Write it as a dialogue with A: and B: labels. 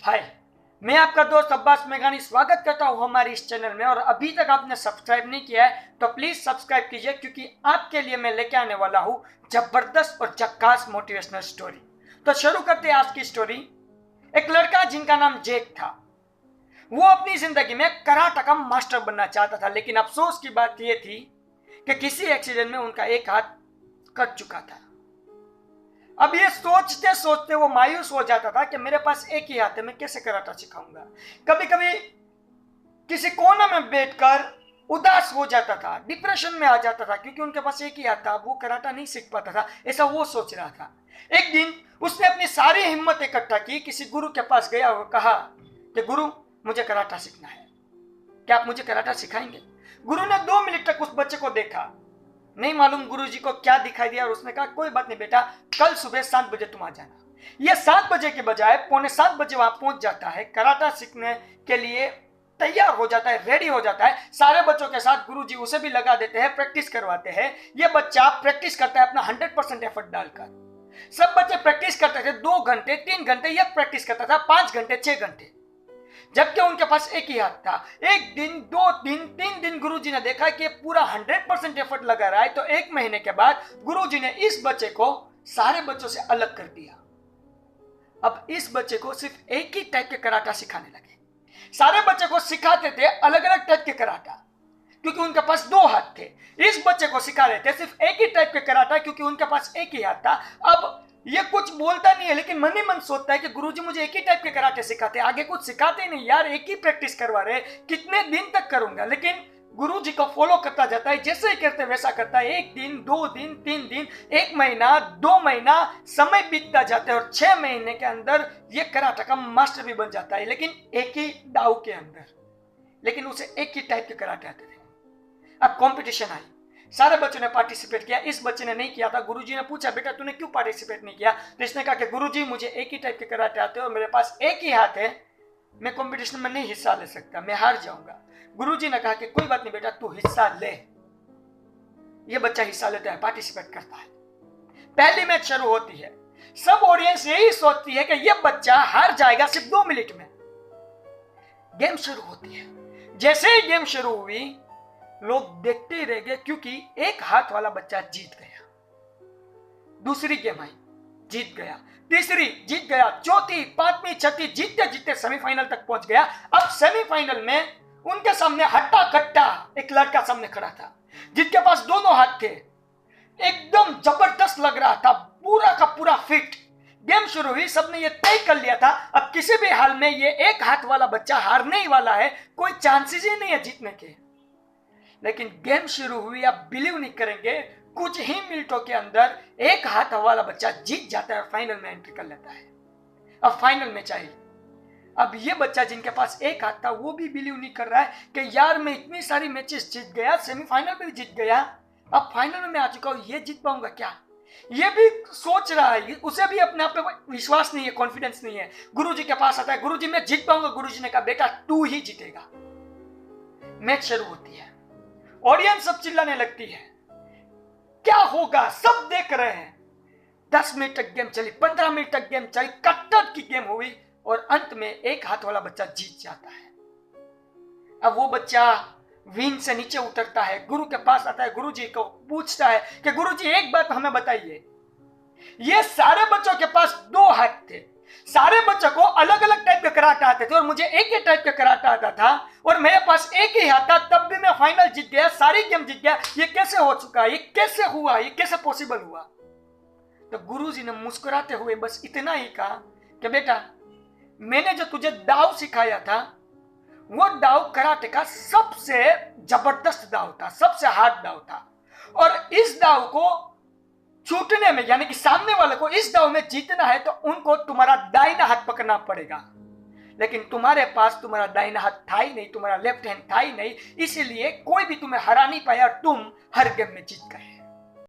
A: हाय, मैं आपका दोस्त अब्बास मेघानी स्वागत करता हूं हमारे इस चैनल में। और अभी तक आपने सब्सक्राइब नहीं किया है तो प्लीज सब्सक्राइब कीजिए, क्योंकि आपके लिए मैं लेके आने वाला हूं जबरदस्त और झक्कास मोटिवेशनल स्टोरी। तो शुरू करते हैं आज की स्टोरी। एक लड़का जिनका नाम जैक था, वो अपनी जिंदगी में कराटे का मास्टर बनना चाहता था, लेकिन अफसोस की बात यह थी कि किसी एक्सीडेंट में उनका एक हाथ कट चुका था। अब ये सोचते सोचते वो मायूस हो जाता था कि मेरे पास एक ही हाथ है, मैं कैसे कराटा सिखाऊंगा। कभी कभी किसी कोने में बैठकर उदास हो जाता था, डिप्रेशन में आ जाता था, क्योंकि उनके पास एक ही हाथ था, वो कराटा नहीं सीख पाता था, ऐसा वो सोच रहा था। एक दिन उसने अपनी सारी हिम्मत इकट्ठा की, किसी गुरु के पास गया और कहा कि गुरु, मुझे कराटा सीखना है, क्या आप मुझे कराटा सिखाएंगे? गुरु ने 2 मिनट तक उस बच्चे को देखा, नहीं मालूम गुरुजी को क्या दिखाई दिया, और उसने कहा कोई बात नहीं बेटा, कल सुबह 7 बजे तुम आ जाना। ये 7 बजे के बजाय पौने 7 बजे वहां पहुंच जाता है, कराटा सीखने के लिए तैयार हो जाता है, रेडी हो जाता है। सारे बच्चों के साथ गुरुजी उसे भी लगा देते हैं, प्रैक्टिस करवाते हैं। ये बच्चा प्रैक्टिस करता है अपना 100% एफर्ट डालकर। सब बच्चे प्रैक्टिस करते थे 2 घंटे 3 घंटे, यह प्रैक्टिस करता था 5 घंटे 6 घंटे, जबकि उनके पास एक ही हाथ था। एक दिन 2 दिन 3 दिन गुरुजी ने देखा कि पूरा 100% एफर्ट लगा रहा है, तो 1 महीने के बाद गुरुजी ने इस बच्चे को सारे बच्चों से अलग कर दिया। अब इस बच्चे को सिर्फ एक ही टाइप के कराटा सिखाने लगे। सारे बच्चे को सिखाते थे अलग अलग टाइप के कराटा, क्योंकि उनके पास 2 हाथ थे। इस बच्चे को सिखा रहे थे सिर्फ एक ही टाइप के कराटा, क्योंकि उनके पास एक ही हाथ था। अब ये कुछ बोलता नहीं है, लेकिन मन ही मन सोचता है कि गुरुजी मुझे एक ही टाइप के कराटे सिखाते, आगे कुछ सिखाते नहीं यार, एक ही प्रैक्टिस करवा रहे, कितने दिन तक करूंगा। लेकिन गुरुजी को फॉलो करता जाता है, जैसे ही करते वैसा करता है। 1 दिन 2 दिन 3 दिन, 1 महीना 2 महीना, समय बीतता जाता है और 6 महीने के अंदर ये कराटे का मास्टर भी बन जाता है, लेकिन एक ही दाव के अंदर। लेकिन उसे एक ही टाइप के कराटे आते थे। अब कंपटीशन आई, सारे बच्चों ने पार्टिसिपेट किया, इस बच्चे ने नहीं किया था। गुरुजी ने पूछा बेटा तूने क्यों पार्टिसिपेट नहीं किया? तो इसने कहा कि गुरुजी मुझे एक ही टाइप के कराटे आते हैं और मेरे पास एक ही हाथ है, मैं कंपटीशन में नहीं हिस्सा ले सकता, मैं हार जाऊंगा। गुरुजी ने कहा कि कोई बात नहीं बेटा, तू हिस्सा ले। ये बच्चा हिस्सा लेता है, पार्टिसिपेट करता है। पहली मैच शुरू होती है, सब ऑडियंस यही सोचती है कि यह बच्चा हार जाएगा सिर्फ 2 मिनट में। गेम शुरू होती है। जैसे ही गेम शुरू हुई, लोग देखते ही रह गए, क्योंकि एक हाथ वाला बच्चा जीत गया। दूसरी गेम आई, जीत गया। तीसरी जीत गया, चौथी 5वीं 6वीं, जीतते जीतते सेमीफाइनल तक पहुंच गया। अब सेमीफाइनल में उनके सामने हट्टा कट्टा एक लड़का सामने खड़ा था, जिसके पास दोनों हाथ थे, एकदम जबरदस्त लग रहा था, पूरा का पूरा फिट। गेम शुरू हुई, सबने ये तय कर लिया था अब किसी भी हाल में ये एक हाथ वाला बच्चा हारने ही वाला है, कोई चांसेस ही नहीं है जीतने के। लेकिन गेम शुरू हुई, आप बिलीव नहीं करेंगे, कुछ ही मिनटों के अंदर एक हाथ वाला बच्चा जीत जाता है और फाइनल में एंट्री कर लेता है। अब फाइनल में चाहिए। अब ये बच्चा जिनके पास एक हाथ था, वो भी बिलीव नहीं कर रहा है कि यार मैं इतनी सारी मैचेस जीत गया, सेमीफाइनल में भी जीत गया, अब फाइनल में मैं आ चुका हूं, ये जीत पाऊंगा क्या? ये भी सोच रहा है, उसे भी अपने आप पे विश्वास नहीं है, कॉन्फिडेंस नहीं है। गुरुजी के पास आता है, गुरुजी मैं जीत पाऊंगा। गुरुजी ने कहा बेटा तू ही जीतेगा। मैच शुरू होती है, ऑडियंस सब चिल्लाने लगती है, क्या होगा, सब देख रहे हैं। 10 मिनट तक गेम चली, 15 मिनट तक गेम चली, कट्टर की गेम हुई, और अंत में एक हाथ वाला बच्चा जीत जाता है। अब वो बच्चा विन से नीचे उतरता है, गुरु के पास आता है, गुरुजी को पूछता है कि गुरुजी एक बात हमें बताइए, ये सारे बच्चों के पास 2 हाथ थे, सारे बच्चों को अलग अलग टाइप के कराटे आते थे और मुझे एक ही टाइप के कराटे आता था, और मेरे पास एक ही हाथ था, तब भी मैं फाइनल जीत गया, सारी गेम जीत गया, ये कैसे हो चुका, ये कैसे हुआ, ये कैसे पॉसिबल हुआ? तो गुरुजी ने मुस्कुराते हुए बस इतना ही कहा कि बेटा मैंने जो तुझे दाव सिखाया था, वो दाव कराटे का सबसे जबरदस्त दाव था, सबसे हार्ड दाव था, और इस दाव को छूटने में, यानी कि सामने वाले को इस दाव में जीतना है, तो उनको तुम्हारा दाहिना हाथ पकड़ना पड़ेगा। लेकिन तुम्हारे पास तुम्हारा दाहिना हाथ था ही नहीं, तुम्हारा लेफ्ट हैंड था ही नहीं, इसीलिए कोई भी तुम्हें हरा नहीं पाया और तुम हर गेम में जीत गए।